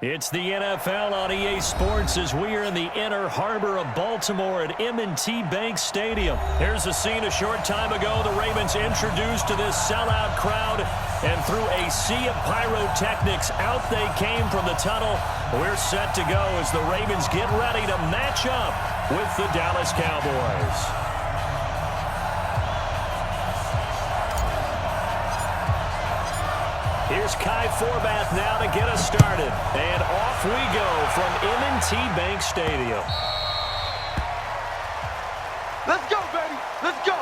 It's the NFL on EA Sports as we are in the inner harbor of Baltimore at M&T Bank Stadium. Here's a scene a short time ago. The Ravens introduced to this sellout crowd, and through a sea of pyrotechnics, out they came from the tunnel. We're set to go as the Ravens get ready to match up with the Dallas Cowboys. Here's Kai Forbath now to get us started. And off we go from M&T Bank Stadium. Let's go, baby. Let's go.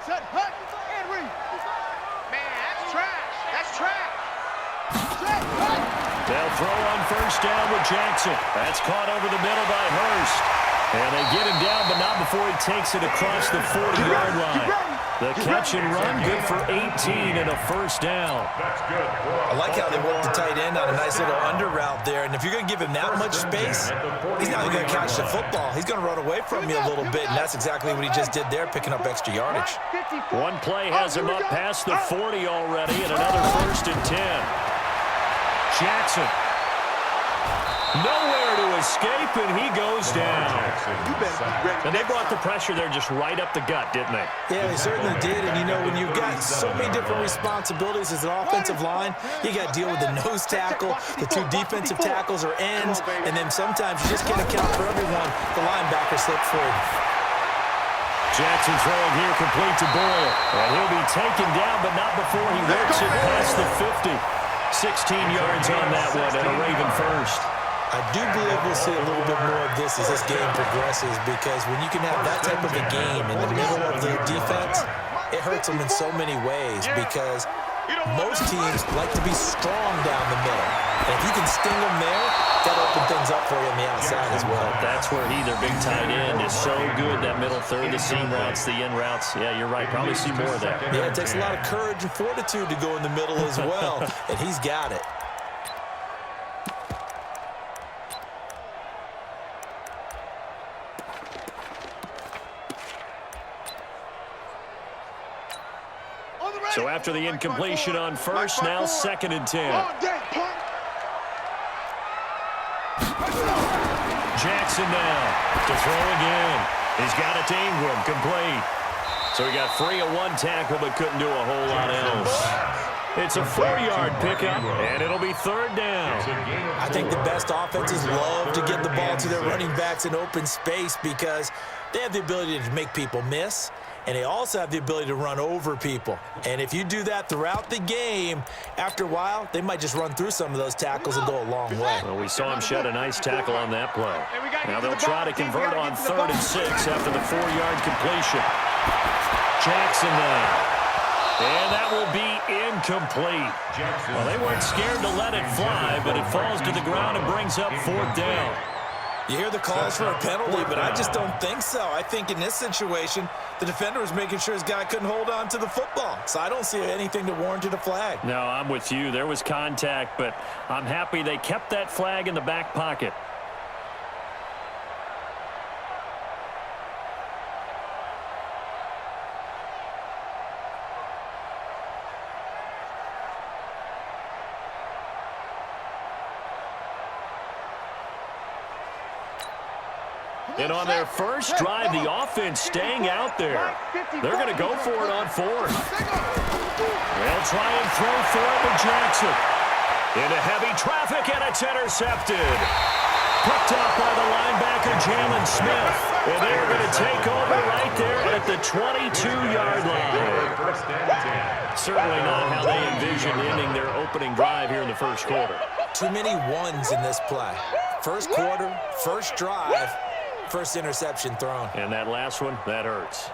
Set, hut, and read. Man, that's trash. That's trash. Set, hut. They'll throw on first down with Jackson. That's caught over the middle by Hurst. And they get him down, but not before he takes it across the 40-yard line. The catch and run, good for 18 and a first down. I like how they work the tight end on a nice little under route there. And if you're going to give him that much space, he's not even going to catch the football. He's going to run away from you a little bit, and that's exactly what he just did there, picking up extra yardage. One play has him up past the 40 already, and another first and 10. Jackson. Nowhere to escape, and he goes down. And they brought the pressure there just right up the gut, didn't they? Yeah, they certainly did. And, you know, when you've got so many different responsibilities as an offensive line, you got to deal with the nose tackle, the two defensive tackles or ends, and then sometimes you just can't account for everyone. The linebacker slipped free. Jackson throwing here complete to Boyle. And he'll be taken down, but not before he works it past the 50. 16 yards on that one, and a Raven first. I do believe we'll see a little bit more of this as this game progresses, because when you can have that type of a game in the middle of the defense, it hurts them in so many ways, because most teams like to be strong down the middle. And if you can sting them there, that'll open things up for you on the outside as well. That's where their big tight end, is so good. That middle third, the seam routes, the in routes. Yeah, you're right. Probably see more of that. Yeah, it takes a lot of courage and fortitude to go in the middle as well, and he's got it. So after the incompletion on first, now 2nd and 10. Jackson now to throw again. He's got it to Ingram, complete. So he got free of one tackle, but couldn't do a whole lot else. It's a 4-yard pickup, and it'll be 3rd down. I think the best offenses love to get the ball to their running backs in open space, because they have the ability to make people miss, and they also have the ability to run over people. And if you do that throughout the game, after a while, they might just run through some of those tackles and go a long way. Well, we saw him shed a nice tackle on that play. Now they'll try to convert on 3rd and 6 after the 4-yard completion. Jackson now. And that will be incomplete. Well, they weren't scared to let it fly, but it falls to the ground and brings up 4th down. You hear the calls for a penalty, but I just don't think so. I think in this situation, the defender was making sure his guy couldn't hold on to the football. So I don't see anything to warrant a flag. No, I'm with you. There was contact, but I'm happy they kept that flag in the back pocket. And on their first drive, the offense staying out there. They're going to go for it on 4th. They'll try and throw for it with Jackson. Into heavy traffic, and it's intercepted. Picked off by the linebacker, Jalen Smith. And they're going to take over right there at the 22-yard line. Certainly not how they envisioned ending their opening drive here in the first quarter. Too many ones in this play. First quarter, first drive. First interception thrown. And that last one, that hurts.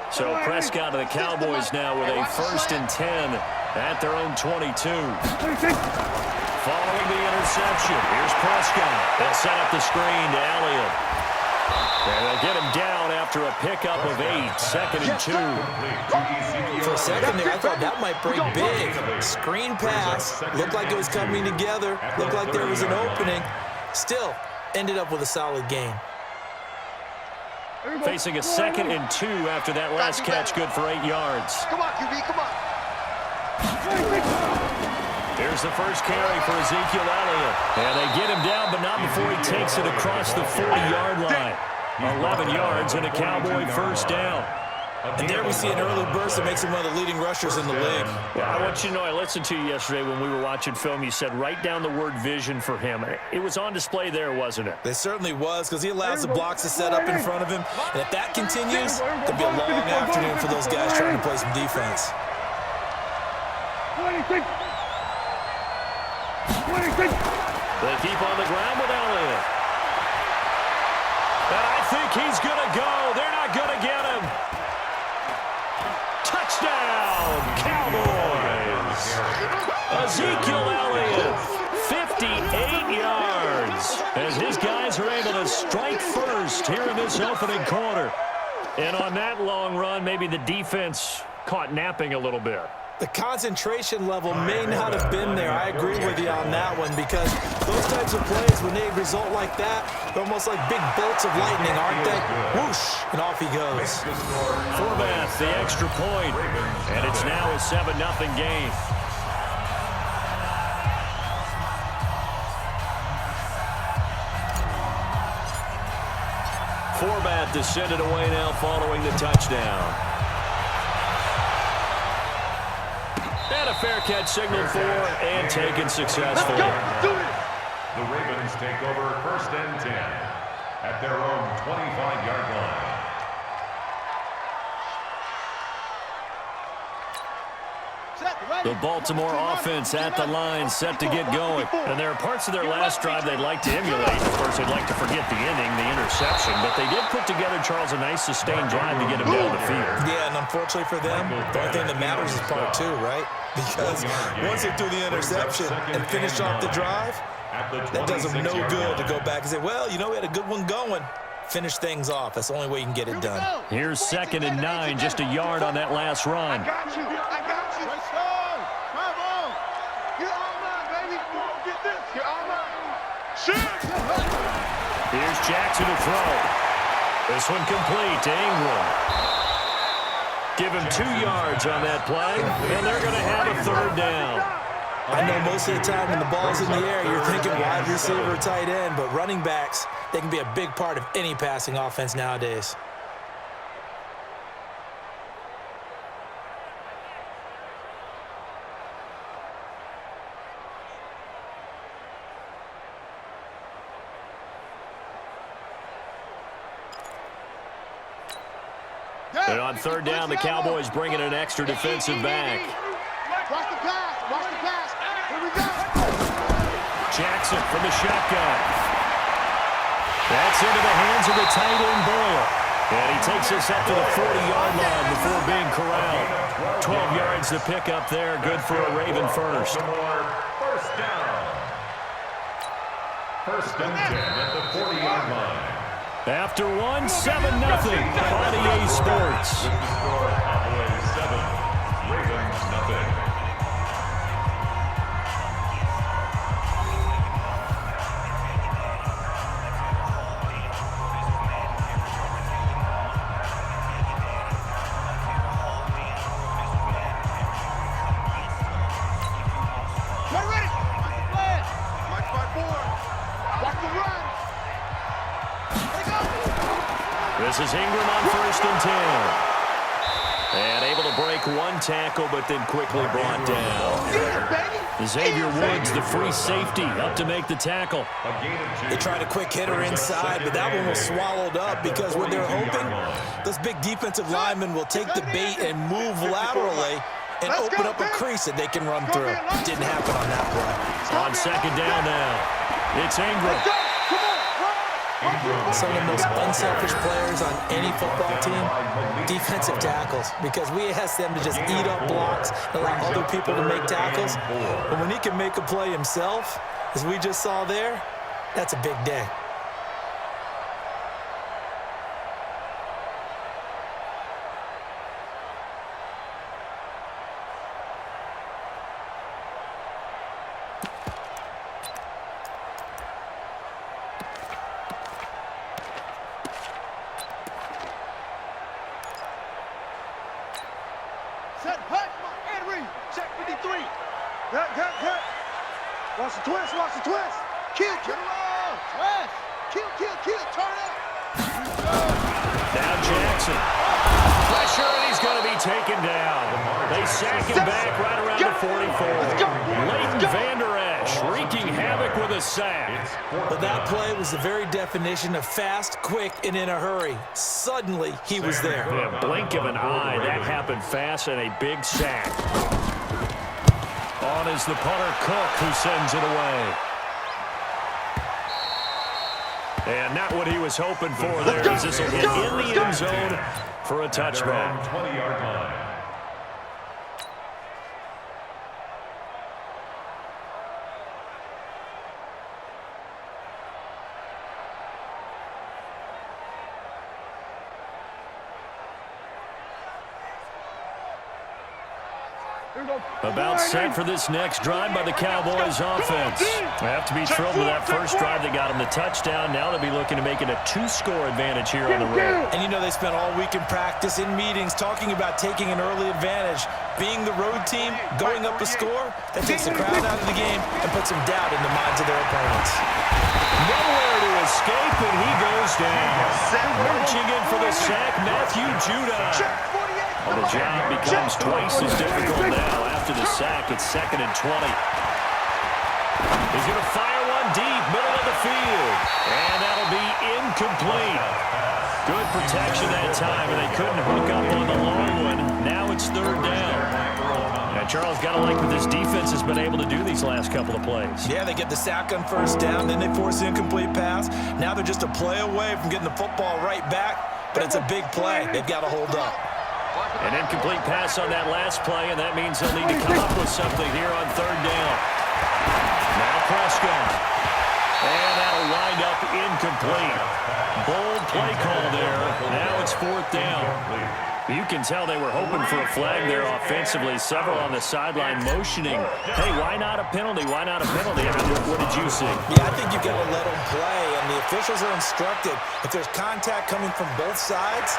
So Prescott of the Cowboys now with a 1st and 10 at their own 22. Following the interception, here's Prescott. They'll set up the screen to Elliott. And they'll get him down after a pickup of 8. 2nd and 2. For a second there, I thought that might break big. Screen pass. Looked like it was coming together. Looked like there was an opening. Still, ended up with a solid game. Facing a 2nd and 2 after that last catch, good for 8 yards. Come on, QB, come on. Here's the first carry for Ezekiel Elliott. And they get him down, but not before he takes it across the 40-yard line. 11 yards and a Cowboy first down. And there we see an early burst that makes him one of the leading rushers in the league. Well, I want you to know, I listened to you yesterday when we were watching film. You said write down the word vision for him. It was on display there, wasn't it? It certainly was, because he allows the blocks to set up in front of him. And if that continues, it could be a long afternoon for those guys trying to play some defense. They keep on the ground with Elliott. And I think he's going to go. They're not going to get him. Touchdown, Cowboys. Ezekiel Elliott, 58 yards. As his guys are able to strike first here in this opening quarter. And on that long run, maybe the defense caught napping a little bit. The concentration level may not have been there. I agree with you on that one, because those types of plays, when they result like that, they're almost like big bolts of lightning, aren't they? Whoosh, and off he goes. Forbath, the extra point, and it's now a 7-0 game. Forbath to send it away now following the touchdown. And a fair catch signaled for and taken successfully. The Ravens take over 1st and 10 at their own 25-yard line. The Baltimore offense at the line, set to get going. And there are parts of their last drive they'd like to emulate. Of course, they'd like to forget the inning, the interception. But they did put together, Charles, a nice sustained drive to get him down the field. Yeah, and unfortunately for them, the only thing that matters is part 2, right? Because once they threw the interception and finished off the drive, that does them no good to go back and say, well, you know, we had a good one going. Finish things off. That's the only way you can get it done. Here's 2nd and 9, just a yard on that last run. I got you. Let's go. Come on. You're all mine, baby. Get this. You're all mine. Shoot. Here's Jackson to throw. This one complete to Ingram. Give him 2 yards on that play, and they're going to have a 3rd down. I know most of the time when the ball's in the air, you're thinking wide receiver, tight end, but running backs, they can be a big part of any passing offense nowadays. And on 3rd down, the Cowboys bringing an extra defensive back. Watch the pass. Watch the pass. Here we go. Jackson from the shotgun. That's into the hands of the tight end, Boyle. And he takes us up to the 40-yard line before being corralled. 12 yards to pick up there. Good for a Raven first. First down. 1st and 10 at the 40-yard line. After one, 7-0. Body A Sports. With the score, Cowboys 7, Ravens nothing. Get ready. Watch my board. Watch the run. This is Ingram on 1st and 10. And able to break one tackle, but then quickly brought down. Xavier Woods, the free safety, up to make the tackle. They tried a quick hitter inside, but that one was swallowed up because when they're hoping, those big defensive linemen will take the bait and move laterally and open up a crease that they can run through. Didn't happen on that play. On 2nd down now, it's Ingram. Some of the most unselfish players on any football team, defensive tackles, because we ask them to just eat up blocks and allow other people to make tackles. But when he can make a play himself, as we just saw there, that's a big day. Watch the twist, watch the twist. Kill, twist. Kill, turn up. Now Jackson. Pressure, and he's going to be taken down. They sack him back right around the 44. Leighton Vander Esch wreaking havoc with a sack. But that play was the very definition of fast, quick, and in a hurry. Suddenly, he was there. Yeah, blink of an eye. That happened fast, and a big sack. On is the punter, Cook, who sends it away. And not what he was hoping for there, as this will hit in the end zone for a touchback. 20-yard line. About set for this next drive by the Cowboys offense. They have to be thrilled with that first drive that got them the touchdown. Now they'll be looking to make it a 2-score advantage here on the road. And you know they spent all week in practice, in meetings, talking about taking an early advantage. Being the road team, going up a score, that takes the crowd out of the game and puts some doubt in the minds of their opponents. Nowhere to escape, and he goes down. Marching in for the sack, Matthew Judon. Well, the job becomes twice as difficult now. After the sack, it's 2nd and 20. He's going to fire one deep, middle of the field. And that'll be incomplete. Good protection that time, and they couldn't hook up on the long one. Now it's 3rd down. Now, Charles, got to like what this defense has been able to do these last couple of plays. Yeah, they get the sack on 1st down, then they force the incomplete pass. Now they're just a play away from getting the football right back, but it's a big play. They've got to hold up. An incomplete pass on that last play, and that means they'll need to come up with something here on 3rd down. Now Prescott. And that'll wind up incomplete. Bold play call there. Now it's 4th down. You can tell they were hoping for a flag there offensively. Several on the sideline motioning. Hey, why not a penalty? Why not a penalty? What did you see? Yeah, I think you've got to let them play, and the officials are instructed. If there's contact coming from both sides,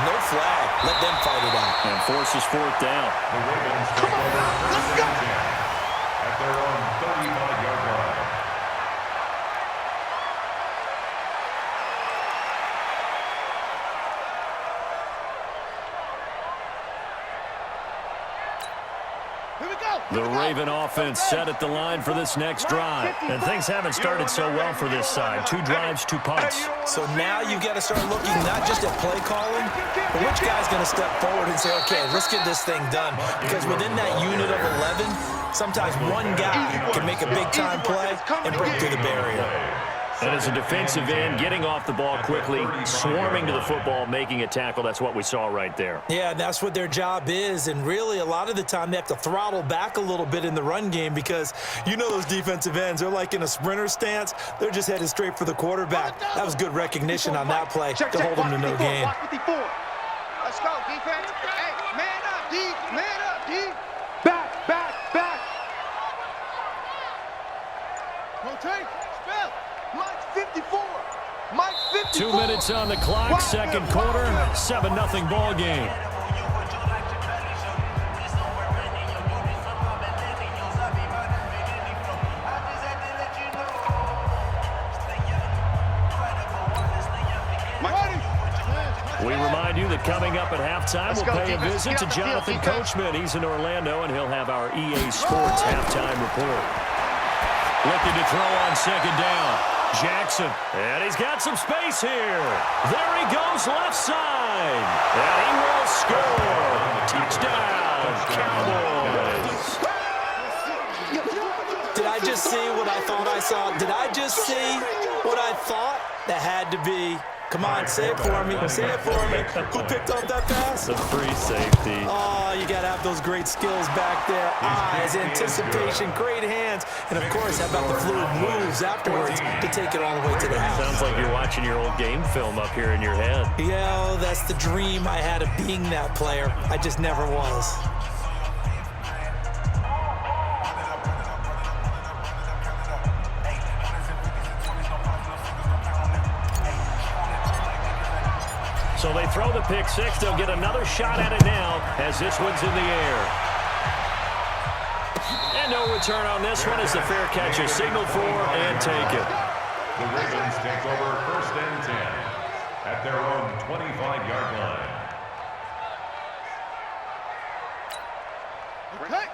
no flag. Let them fight it out. And forces 4th down. The Ravens take over first and 10 at their own 35-yard line. The Raven offense set at the line for this next drive. And things haven't started so well for this side. 2 drives, 2 punts. So now you've got to start looking not just at play calling, but which guy's going to step forward and say, okay, let's get this thing done. Because within that unit of 11, sometimes one guy can make a big-time play and break through the barrier. And as a defensive end, getting off the ball quickly, swarming to the football, making a tackle, that's what we saw right there. Yeah, that's what their job is. And really, a lot of the time, they have to throttle back a little bit in the run game because you know those defensive ends, they're like in a sprinter stance. They're just headed straight for the quarterback. That was good recognition on that play to hold them to no gain. Let's go, defense. Hey, man up, D. Man up, D. Back. Rotate. Spell. Mike 54. Mike 54. 2 minutes on the clock, 2nd quarter, 7-0 ball game. We remind you that coming up at halftime, we'll pay a visit to Jonathan Coachman. He's in Orlando, and he'll have our EA Sports halftime report. Looking to throw on 2nd down. Jackson, and he's got some space here. There he goes, left side. And he will score. Touchdown, Cowboys. Did I just see what I thought I saw? Did I just see what I thought? That had to be. Come on, say it for me. Say it for me. Who picked up that pass? The free safety. Oh, you got to have those great skills back there. Eyes, anticipation, great hands. And, of course, how about the fluid moves afterwards to take it all the way to the house? Sounds like you're watching your old game film up here in your head. Yeah, that's the dream I had of being that player. I just never was. So they throw the pick 6. They'll get another shot at it now as this one's in the air. And And no return on this one as the fair catch is signaled for and taken. The Ravens take over 1st and 10 at their own 25-yard line.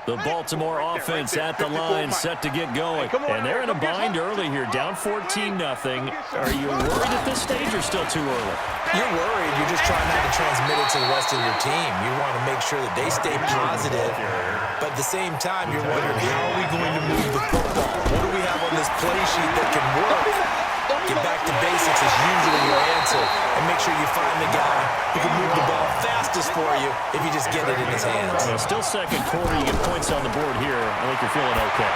The Baltimore offense at the line, set to get going. And they're in a bind early here, down 14-0. Are you worried at this stage or still too early? You're worried. You're just trying not to transmit it to the rest of your team. You want to make sure that they stay positive. But at the same time, you're wondering, how are we going to move the football? What do we have on this play sheet that can work? Get back to basics is usually your answer. And make sure you find the guy who can move the ball fastest for you if you just get it in his hands. Well, still second quarter. You get points on the board here. I think you're feeling okay.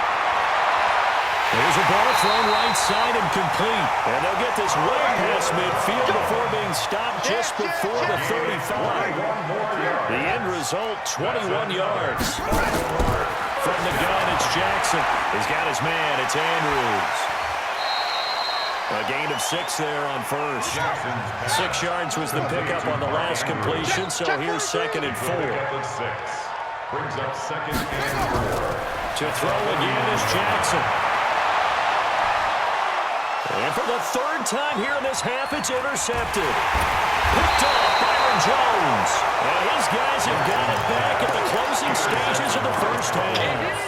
There's a ball thrown right side and complete. And they'll get this way past midfield before being stopped just before the 35. The end result, 21 yards. From the gun, it's Jackson. He's got his man. It's Andrews. A gain of 6 there on first. 6 yards was the pickup on the last completion, so here's 2nd and 4. Brings up 2nd and 4. To throw again is Jackson. And for the 3rd time here in this half, it's intercepted. Picked off Byron Jones. And his guys have got it back at the closing stages of the first half.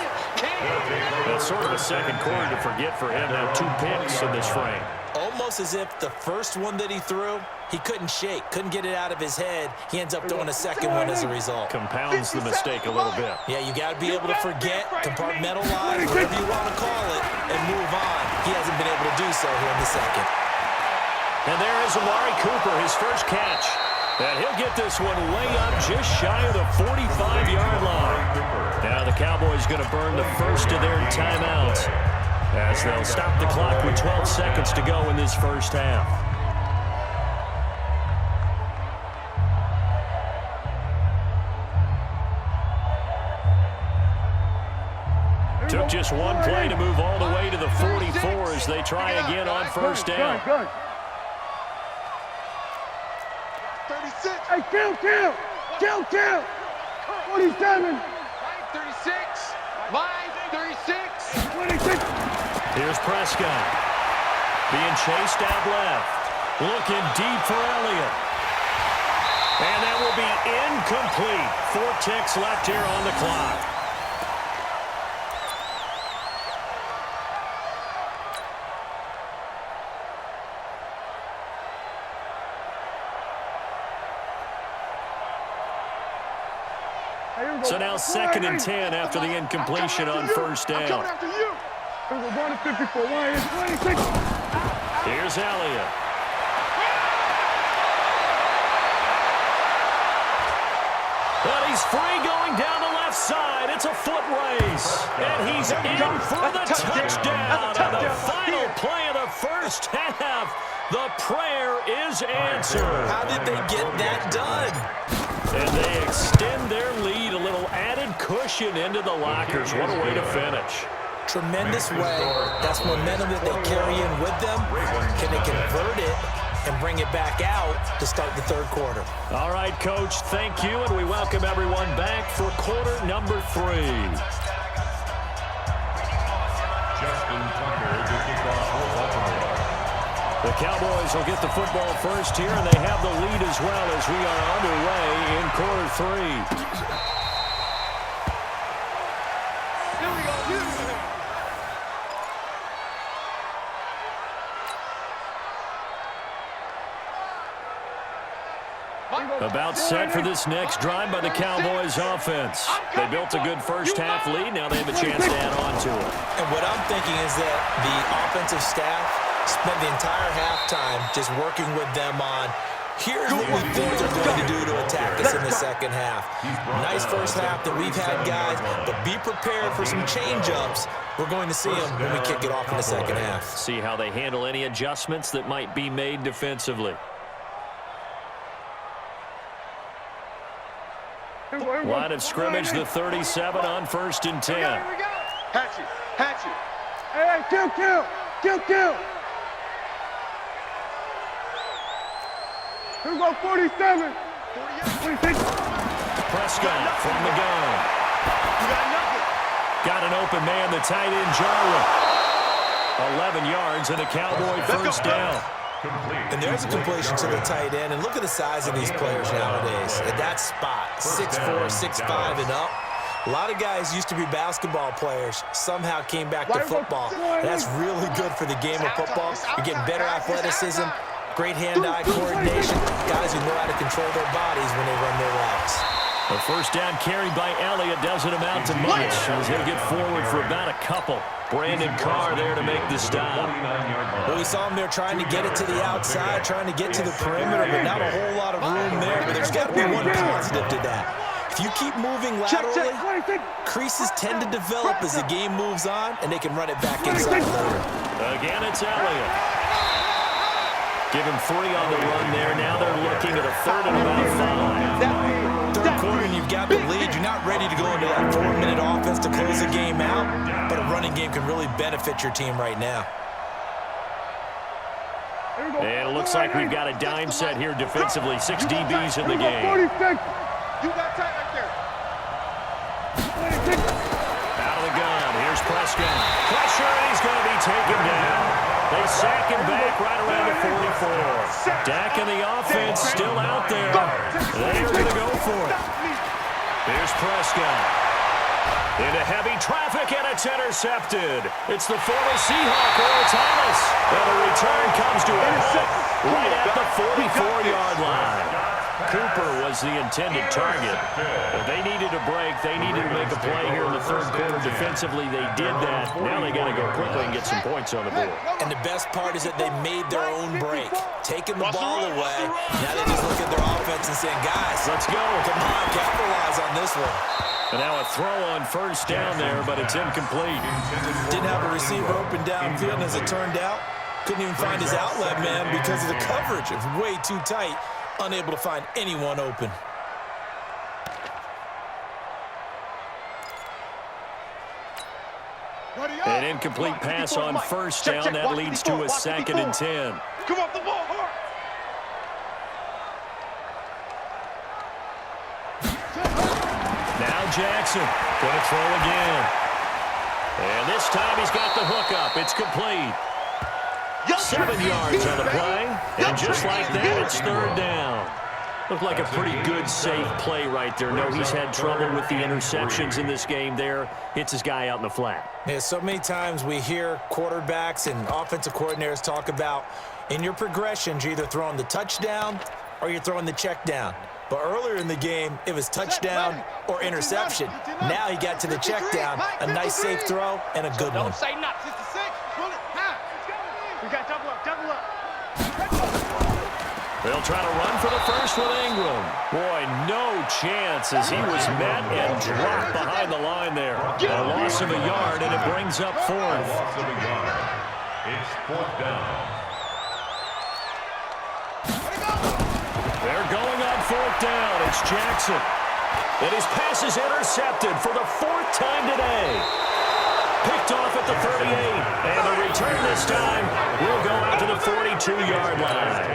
That's sort of a second quarter to forget for him. Now 2 picks in this frame. Almost as if the first one that he threw, he couldn't shake, couldn't get it out of his head. He ends up throwing a second one as a result. Compounds the mistake a little bit. Yeah, you got to be able to forget, compartmentalize, whatever you want to call it, and move on. He hasn't been able to do so here in the second. And there is Amari Cooper, his first catch. And he'll get this one way up just shy of the 45-yard line. Now the Cowboys going to burn the first of their timeouts as they'll stop the clock with 12 seconds to go in this first half. Took just one play to move all the way to the 44 as they try again on first down. 36. Hey, kill. 47. Line 36. Line 36. 26. Here's Prescott. Being chased out left. Looking deep for Elliott. And that will be incomplete. 4 ticks left here on the clock. So now 2nd and 10 after the incompletion on first down. Here's Elliott. But he's free going down the left side. It's a foot race. And he's in for the touchdown on the final play of the first half. The prayer is answered. How did they get that done? And they extend their lead, a little added cushion into the lockers. What a way to finish. Tremendous way. That's momentum that they carry in with them. Can they convert it and bring it back out to start the third quarter? All right, Coach, thank you, and we welcome everyone back for quarter number 3. Justin Tucker to kick off for Baltimore. The Cowboys will get the football first here, and they have the lead as well as we are underway in quarter 3. About set for this next drive by the Cowboys offense. They built a good first half lead. Now they have a chance to add on to it. And what I'm thinking is that the offensive staff spent the entire halftime just working with them on, here's what we think they're going to do to attack us in the second half. Nice first half that we've had, guys, but be prepared for some change-ups. We're going to see them when we kick it off in the second half. See how they handle any adjustments that might be made defensively. Line of scrimmage, the 37 on 1st and 10. Hatchet. Hey, kill. Here we go, 47. 46. Prescott from the gun. You got nothing. Got an open man, the tight end, Jarwin. 11 yards and a Cowboy first down. And there's a completion to the tight end. And look at the size of these players nowadays. At that spot, 6'4", 6'5", and up. A lot of guys used to be basketball players, somehow came back to football. That's really good for the game of football. You're getting better athleticism, great hand-eye coordination, guys who know how to control their bodies when they run their routes. A first down carried by Elliott doesn't amount to much as he'll get forward for about a couple. Brandon Carr there to make the stop. Well, we saw him there trying to get it to the outside, trying to get to the perimeter, but not a whole lot of room there. But there's got to be one positive to that. If you keep moving laterally, creases tend to develop as the game moves on, and they can run it back inside later. Again, it's Elliott. Give him 3 on the run there. Now they're looking at a third and about 5. Third quarter, and you've got the lead. You're not ready to go into that 4-minute offense to close the game out, but a running game can really benefit your team right now. And it looks like we've got a dime set here defensively. 6 DBs in the game. You got time right there. Out of the gun. Here's Prescott. Pressure, and he's going to be taken down. They sack him back right around the 44. Dak and the offense still out there. They're going to go for it. Here's Prescott. Into heavy traffic, and it's intercepted. It's the former Seahawk, Earl Thomas. And the return comes to a halt right at the 44-yard line. Cooper was the intended target. If they needed a break, they needed to make a play here in the third quarter. Defensively, they did that. Now they got to go quickly and get some points on the board. And the best part is that they made their own break, taking the ball away. Now they just look at their offense and saying, guys, let's go. Come on, capitalize on this one. And now a throw on first down there, but it's incomplete. Didn't have a receiver open downfield, and as it turned out, couldn't even find his outlet man because of the coverage. It was way too tight. Unable to find anyone open. An incomplete pass on first down. That leads to a 2nd and 10. Come off the ball, hard. Now Jackson going to throw again. And this time he's got the hook up. It's complete. 7 yards on the play. And just like that, it's third down. Looked like a pretty good, safe play right there. No, he's had trouble with the interceptions in this game there. Hits his guy out in the flat. Yeah, so many times we hear quarterbacks and offensive coordinators talk about in your progressions, you're either throwing the touchdown or you're throwing the check down. But earlier in the game, it was touchdown or interception. Now he got to the check down. A nice, safe throw and a good one. Don't say nothing. 66, pull it, we got double up, double up. They'll try to run for the first with Ingram. Boy, no chance as he was met and dropped behind the line there. A loss of a yard, and it brings up 4th. Loss of a yard. It's 4th down. They're going on 4th down. It's Jackson. And his pass is intercepted for the 4th time today. Picked off at the 38. And the return this time will go out to the 42-yard line.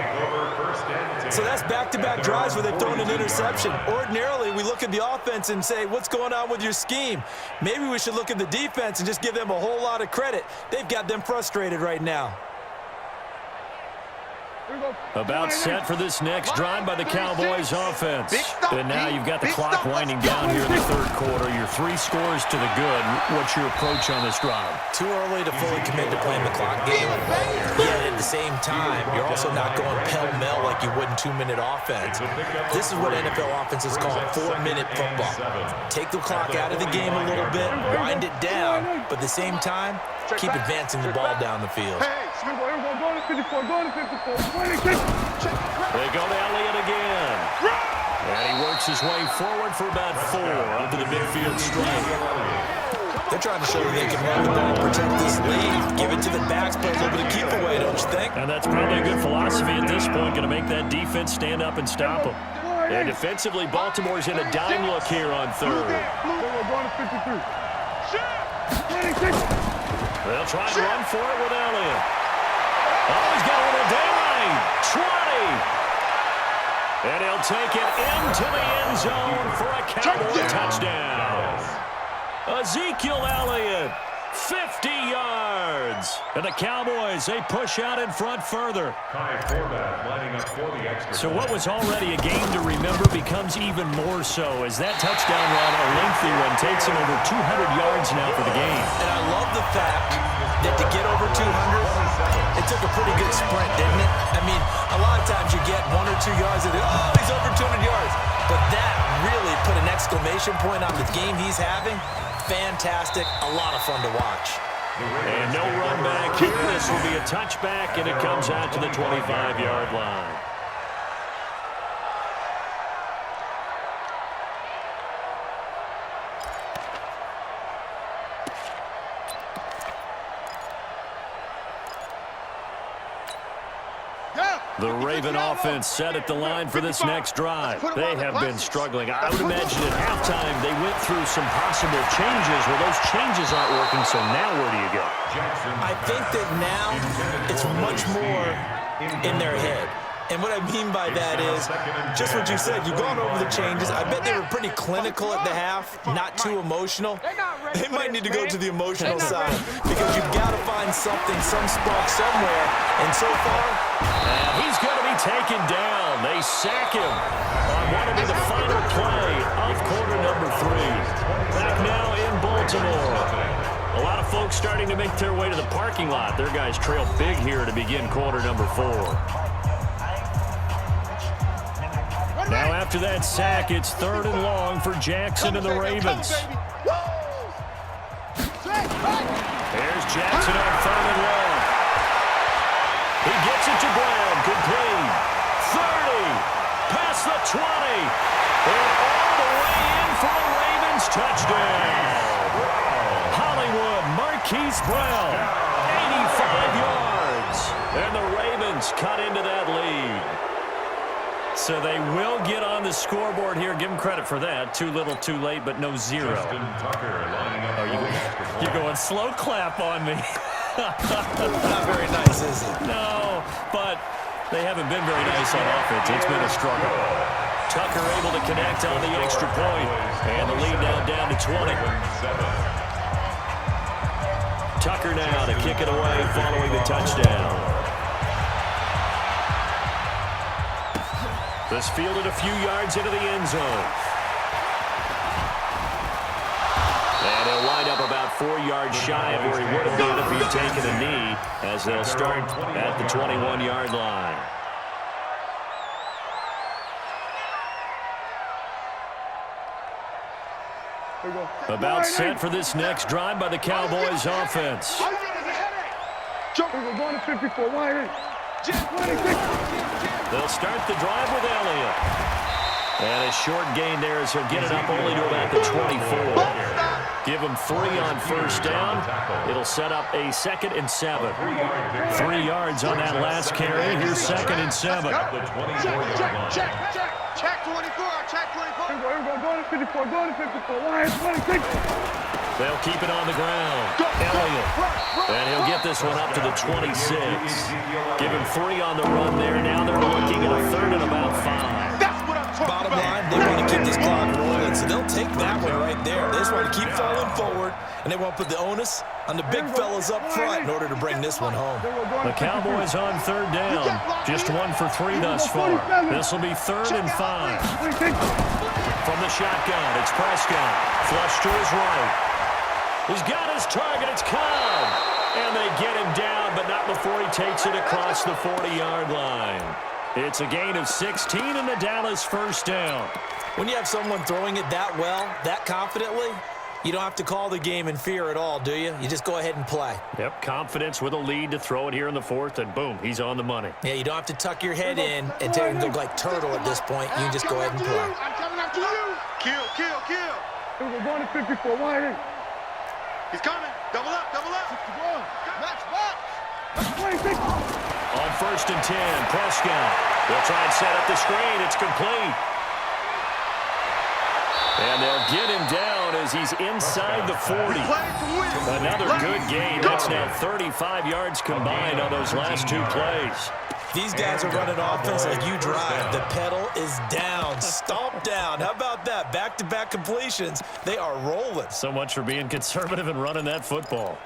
So that's back-to-back drives where they've thrown an interception. Ordinarily, we look at the offense and say, what's going on with your scheme? Maybe we should look at the defense and just give them a whole lot of credit. They've got them frustrated right now. About set for this next drive by the Cowboys offense. And now you've got the clock winding down here in the third quarter. Your 3 scores to the good. What's your approach on this drive? Too early to fully commit to playing the clock game. Yet at the same time, you're also not going pell-mell like you would in 2-minute offense. This is what NFL offenses call 4-minute football. Take the clock out of the game a little bit, wind it down, but at the same time, keep advancing the ball down the field. They go to Elliott again. And he works his way forward for about 4 onto the midfield stripe. They're trying to show that they can run the ball and protect this lead. Give it to the backs, play a little bit of keep away, don't you think? And that's probably a good philosophy at this point. Going to make that defense stand up and stop them. And defensively, Baltimore's in a dime look here on third. They'll try and run for it with Elliott. Oh, he's got a little daylight. 20. And he'll take it into the end zone for a Cowboy touchdown. Ezekiel Elliott, 50 yards. And the Cowboys, they push out in front further. So what was already a game to remember becomes even more so as that touchdown run, a lengthy one, takes him over 200 yards now for the game. And I love the fact that to get over 200, it took a pretty good sprint, didn't it? I mean, a lot of times you get 1 or 2 yards and oh, he's over 200 yards. But that really put an exclamation point on the game he's having. Fantastic, a lot of fun to watch. And no run back here. This will be a touchback, and it comes out to the 25-yard line. The Raven offense set at the line for this next drive. They have been struggling. I would imagine at halftime they went through some possible changes. Well, those changes aren't working, so now where do you go? I think that now it's much more in their head. And what I mean by that is, just what you said, you've gone over the changes. I bet they were pretty clinical at the half, not too emotional. They might need to go to the emotional side because you've got to find something, some spark somewhere. And so far, he's going to be taken down. They sack him on what will be the final play of quarter number 3. Back now in Baltimore. A lot of folks starting to make their way to the parking lot. Their guys trail big here to begin quarter number 4. Now after that sack, it's 3rd and long for Jackson and the Ravens. There's Jackson on 3rd and long. He gets it to Brown, complete. 30, past the 20, and all the way in for a Ravens touchdown. Hollywood Marquise Brown, 85 yards. And the Ravens cut into that lead. So they will get on the scoreboard here. Give them credit for that. Too little, too late, but no 0. Oh, you're going slow clap on me. not very nice, is it? No, but they haven't been very nice on offense. It's been a struggle. Tucker able to connect on the extra point, and the lead now down to 20. Tucker now to kick it away following the touchdown. This fielded a few yards into the end zone. And he'll wind up about 4 yards shy of where he would have been if he'd taken a knee, as they'll start at the 21-yard line. About set for this next drive by the Cowboys offense. Going to 54, wide. They'll start the drive with Elliott. And a short gain there as he'll get it up only to about the 24. Give him 3 on 1st down. It'll set up a 2nd and 7. 3 yards on that last carry. Here's 2nd and 7. Check 24, check 24. Going to 54, going to 54, wide, 26. They'll keep it on the ground. Elliott. And he'll get this one up to the 26. Give him 3 on the run there. Now they're looking at a 3rd and about 5. Bottom line, they want to keep this clock rolling, so they'll take that one right there. They just want to keep falling forward, and they want to put the onus on the big fellas up front in order to bring this one home. The Cowboys on 3rd down. Just 1 for 3 thus far. This will be 3rd and 5. From the shotgun, it's Prescott. Flush to his right. He's got his target. It's Cobb. And they get him down, but not before he takes it across the 40-yard line. It's a gain of 16 and the Dallas 1st down. When you have someone throwing it that well, that confidently, you don't have to call the game in fear at all, do you? You just go ahead and play. Yep, confidence with a lead to throw it here in the 4th, and boom, he's on the money. Yeah, you don't have to tuck your head in and take him look like turtle at this point. You can just go ahead and play. I'm coming after you. Kill. We're going to 54, wide. He's coming. Double up. 61. Match box. 26. On 1st and 10, Prescott. They'll try and set up the screen. It's complete. And they'll get him down as he's inside the 40. Another good gain. That's now 35 yards combined on those last 2 plays. These guys are running offense like you drive. The pedal is down, stomp down. How about that? Back-to-back completions. They are rolling. So much for being conservative and running that football.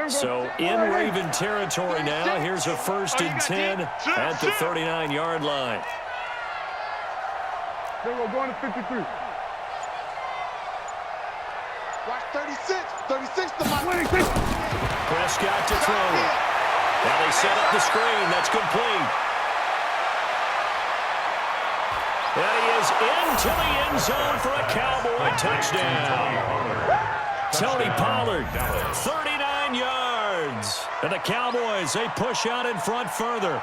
So in Raven territory now. Here's a 1st and 10 at the 39-yard line. We're going to 53. Watch 36. 36 to my 26. Prescott to throw. Now they set up the screen. That's complete. And he is into the end zone for a Cowboy touchdown. Tony Pollard, 39 yards. And the Cowboys, they push out in front further.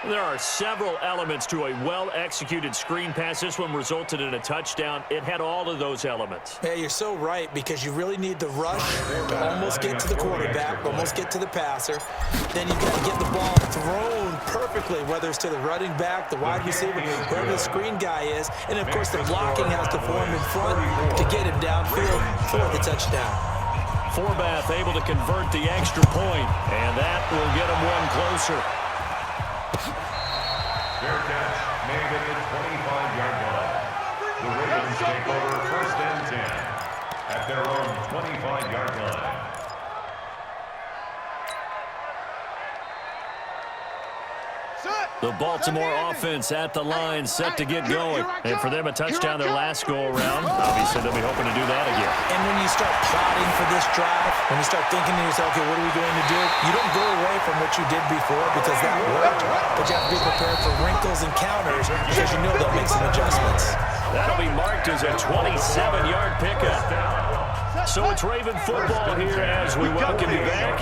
There are several elements to a well-executed screen pass. This one resulted in a touchdown. It had all of those elements. Yeah, you're so right, because you really need the rush to almost get to the quarterback, almost get to the passer. Then you've got to get the ball thrown perfectly, whether it's to the running back, the wide receiver, wherever the screen guy is. And, of course, the blocking has to form in front to get him downfield for the touchdown. Forbath able to convert the extra point, and that will get him one closer. Fair catch made at the 25-yard line. The Ravens take over 1st and 10 at their own 25-yard line. The Baltimore offense at the line, set to get going. And for them, a touchdown their last go-around. Obviously, they'll be hoping to do that again. And when you start plotting for this drive, when you start thinking to yourself, okay, what are we going to do? You don't go away from what you did before because that worked. But you have to be prepared for wrinkles and counters because you know they'll make some adjustments. That'll be marked as a 27-yard pickup. So it's Raven football here as we welcome you back.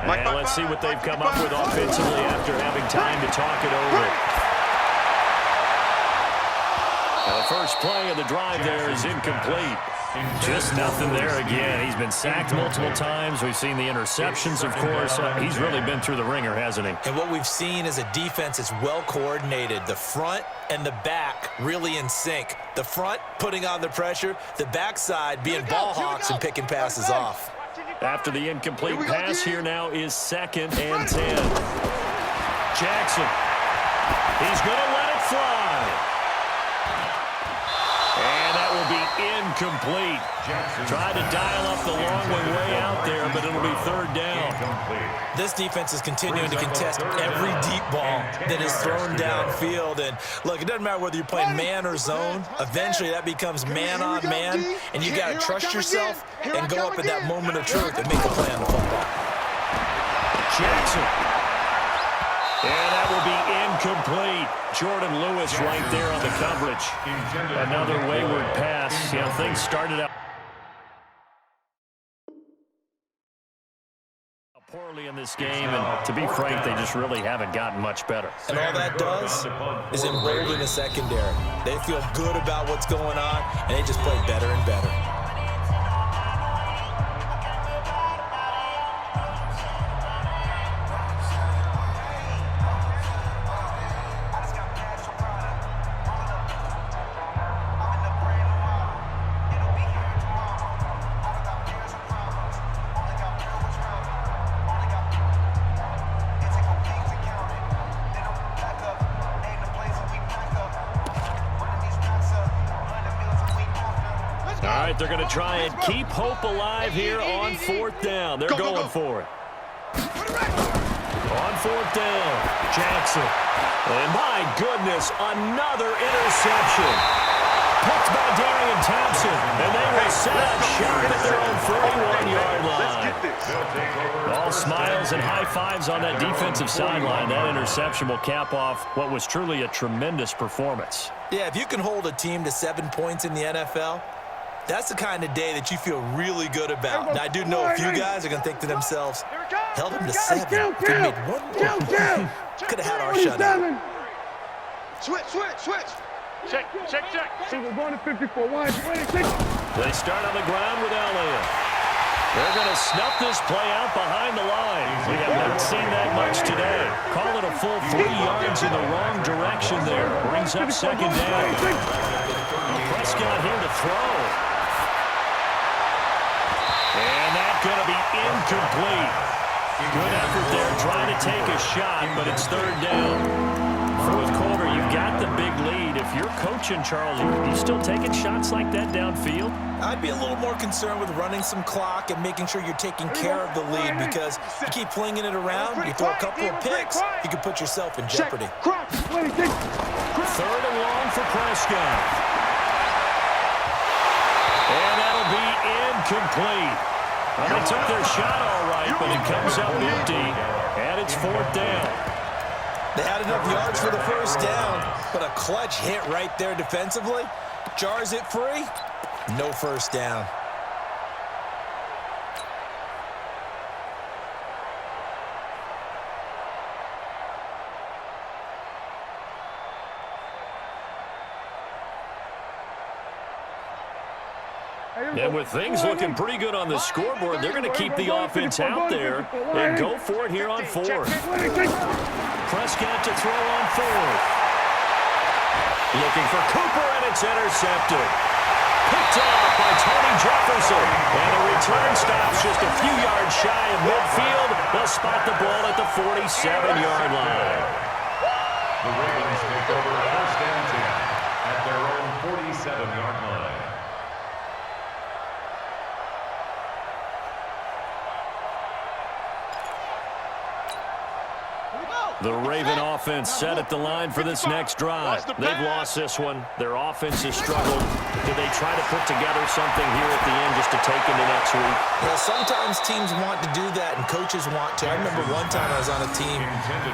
And let's see what they've come up with offensively after having time to talk it over. Now the first play of the drive there is incomplete. Just nothing there again. He's been sacked multiple times. We've seen the interceptions, of course. He's really been through the ringer, hasn't he? And what we've seen is a defense that's well coordinated. The front and the back really in sync. The front putting on the pressure, the backside being ball hawks and picking passes off. After the incomplete pass, here now is 2nd and 10. Jackson. He's going to let it fly. And that will be incomplete. Tried to dial up the long one way out there, but it'll be 3rd down. This defense is continuing to contest every deep ball that is thrown downfield. And look, it doesn't matter whether you're playing man or zone. Eventually, that becomes man on man, and you got to trust yourself and go up at that moment of truth and make a play on the football. Jackson. And that will be incomplete. Jordan Lewis right there on the coverage. Another wayward pass. You know, things started out poorly in this game, and to be frank, they just really haven't gotten much better. And all that does is embolden the secondary. They feel good about what's going on, and they just play better and better. They're going to try and keep hope alive here on 4th down. They're going for it. On 4th down, Jackson. And my goodness, another interception. Picked by Darian Thompson. And they will set up shot at their own 41-yard line. All smiles and high fives on that defensive sideline. That interception will cap off what was truly a tremendous performance. Yeah, if you can hold a team to 7 points in the NFL, that's the kind of day that you feel really good about. And I do know a few guys are going to think to themselves, held them to 7. If we made one more, could have had our shutout. Switch. Check. We're going to 54. They start on the ground with Elliott. They're going to snuff this play out behind the line. We have not seen that much today. Call it a full 3 yards in the wrong direction there. Brings up 2nd down. Prescott here to throw. And that going to be incomplete. Good effort there trying to take a shot, but it's third down. Fourth quarter, you've got the big lead. If you're coaching, Charles, you still taking shots like that downfield? I'd be a little more concerned with running some clock and making sure you're taking care of the lead, because you keep flinging it around, you throw a couple of picks, you can put yourself in jeopardy. Third and long for Prescott. And that'll be incomplete. Well, they took their shot all right, but it comes up empty, and it's fourth down. They had enough yards for the first down, but a clutch hit right there defensively jars it free. No first down. And with things looking pretty good on the scoreboard, they're going to keep the offense out there and go for it here on fourth. Prescott to throw on fourth. Looking for Cooper, and it's intercepted. Picked off by Tony Jefferson. And a return stops just a few yards shy of midfield. They'll spot the ball at the 47-yard line. The Ravens take over first and 10 at their own 47-yard line. The Raven offense set at the line for this next drive. They've lost this one. Their offense has struggled. Do they try to put together something here at the end just to take into next week? Yeah, sometimes teams want to do that, and coaches want to. I remember one time I was on a team,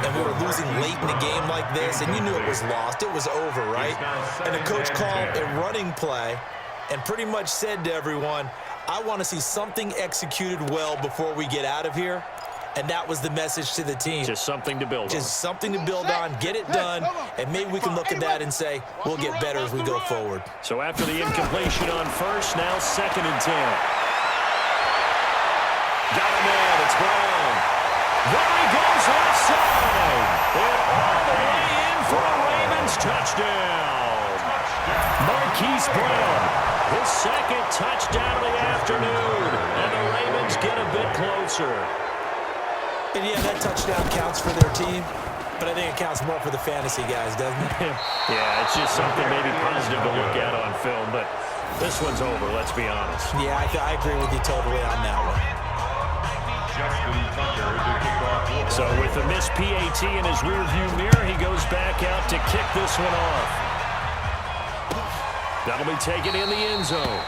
and we were losing late in the game like this, and you knew it was lost. It was over, right? And the coach called a running play and pretty much said to everyone, I want to see something executed well before we get out of here. And that was the message to the team. Just something to build on. Just something to build on, get it done, and maybe we can look at that and say, we'll get better as we go forward. So after the incompletion on first, now second and 10. Got a man, it's Brown. There he goes left side. And all the way in for a Ravens touchdown. Marquise Brown, his second touchdown of the afternoon. And the Ravens get a bit closer. And yeah, that touchdown counts for their team, but I think it counts more for the fantasy guys, doesn't it? Yeah, it's just something maybe positive to look at on film, but this one's over, let's be honest. Yeah, I agree with you totally on that one. So with the missed PAT in his rearview mirror, he goes back out to kick this one off. That'll be taken in the end zone.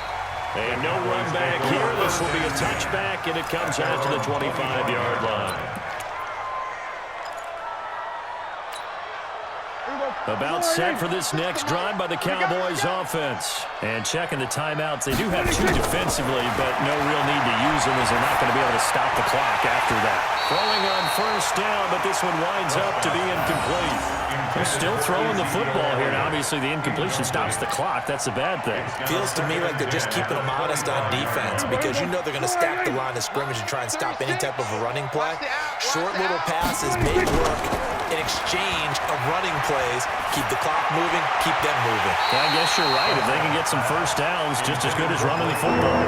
And no run back here. This will be a touchback, and it comes out to the 25-yard line. About set for this next drive by the Cowboys offense. And checking the timeouts. They do have two defensively, but no real need to use them as they're not going to be able to stop the clock after that. Throwing on first down, but this one winds up to be incomplete. They're still throwing the football here, and obviously the incompletion stops the clock. That's a bad thing. Feels to me like they're just keeping them honest on defense, because you know they're going to stack the line of scrimmage and try and stop any type of a running play. Short little passes may work in exchange of running plays. Keep the clock moving, keep them moving. Yeah, I guess you're right. If they can get some first downs, just as good as running the football.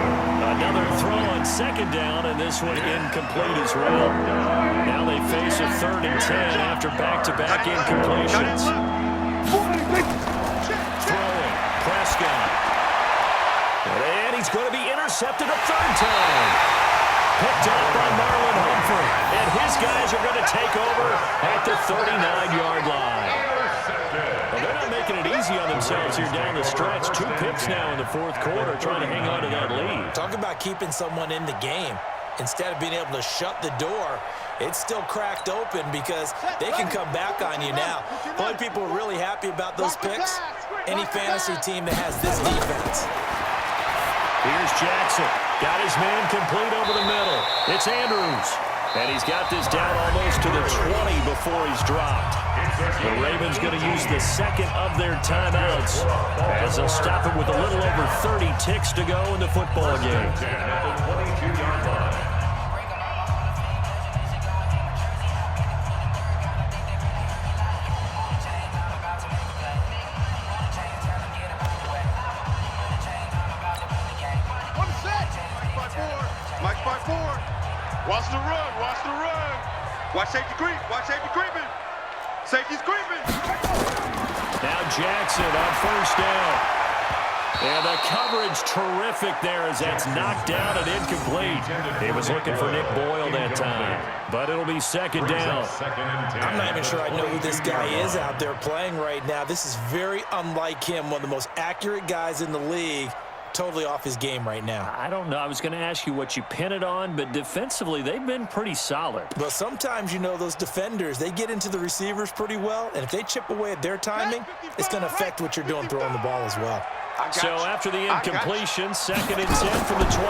Another throw on second down, and this one incomplete as well. Now they face a 3rd and 10 after back-to-back incompletions. Throwing, Prescott. And he's going to be intercepted a third time. Picked up by Marlon Humphrey. And his guys are going to take over at the 39-yard line. Well, they're not making it easy on themselves here down the stretch. 2 picks now in the fourth quarter, trying to hang on to that lead. Talk about keeping someone in the game. Instead of being able to shut the door, it's still cracked open because they can come back on you now. The only people who are really happy about those picks, any fantasy team that has this defense. Here's Jackson. Got his man complete over the middle. It's Andrews. And he's got this down almost to the 20 before he's dropped. The Ravens going to use the second of their timeouts as they'll stop it with a little over 30 ticks to go in the football game. Mike fight forward. Watch the run, watch the run. Watch safety creep, watch safety creeping. Safety's creeping. Now Jackson on first down. And the coverage terrific there as that's knocked down and incomplete. He was looking for Nick Boyle that time, but it'll be second down. I'm not even sure I know who this guy is out there playing right now. This is very unlike him, one of the most accurate guys in the league. Totally off his game right now. I don't know. I was going to ask you what you pin it on, but defensively, they've been pretty solid. Well, sometimes, you know, those defenders, they get into the receivers pretty well, and if they chip away at their timing, it's going to affect what you're doing throwing the ball as well. So after the incompletion, second and 10 from the 22.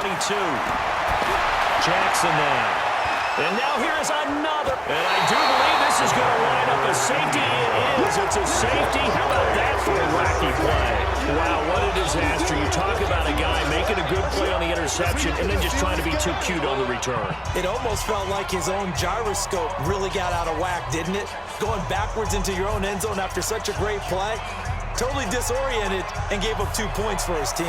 Jackson now. And now here is another. And I do believe this is going to line up a safety. It is. It's a safety. How about that for a wacky play? Wow, what a disaster. You talk about a guy making a good play on the interception and then just trying to be too cute on the return. It almost felt like his own gyroscope really got out of whack, didn't it? Going backwards into your own end zone after such a great play. Totally disoriented and gave up 2 points for his team.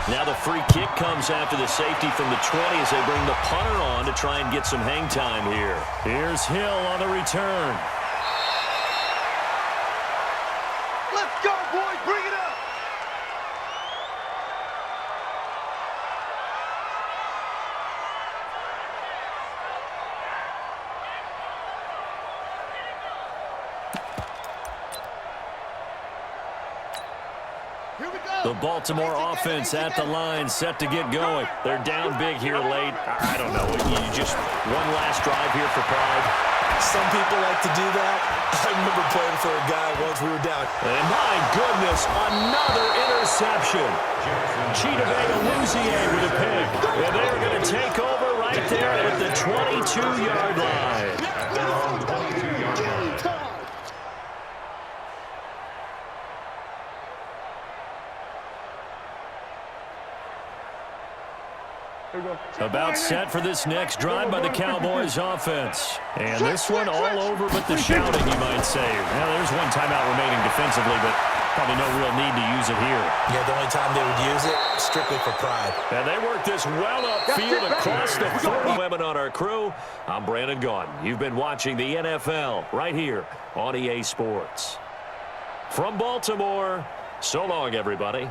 Now the free kick comes after the safety from the 20 as they bring the punter on to try and get some hang time here. Here's Hill on the return. Let's go, boys. Bring it up. The Baltimore offense at the line, set to get going. They're down big here late. I don't know. You just one last drive here for pride. Some people like to do that. I remember playing for a guy once we were down. And my goodness, another interception. Cheetah Luzier with a pick. And they're going to take over right there at the 22-yard line. At their own 22-yard line. About set for this next drive by the Cowboys offense. And this one all over but the shouting, you might say. Now, there's one timeout remaining defensively, but probably no real need to use it here. Yeah, the only time they would use it, strictly for pride. And they work this well upfield across the 40. Women on our crew, I'm Brandon Gaudin. You've been watching the NFL right here on EA Sports. From Baltimore, so long, everybody.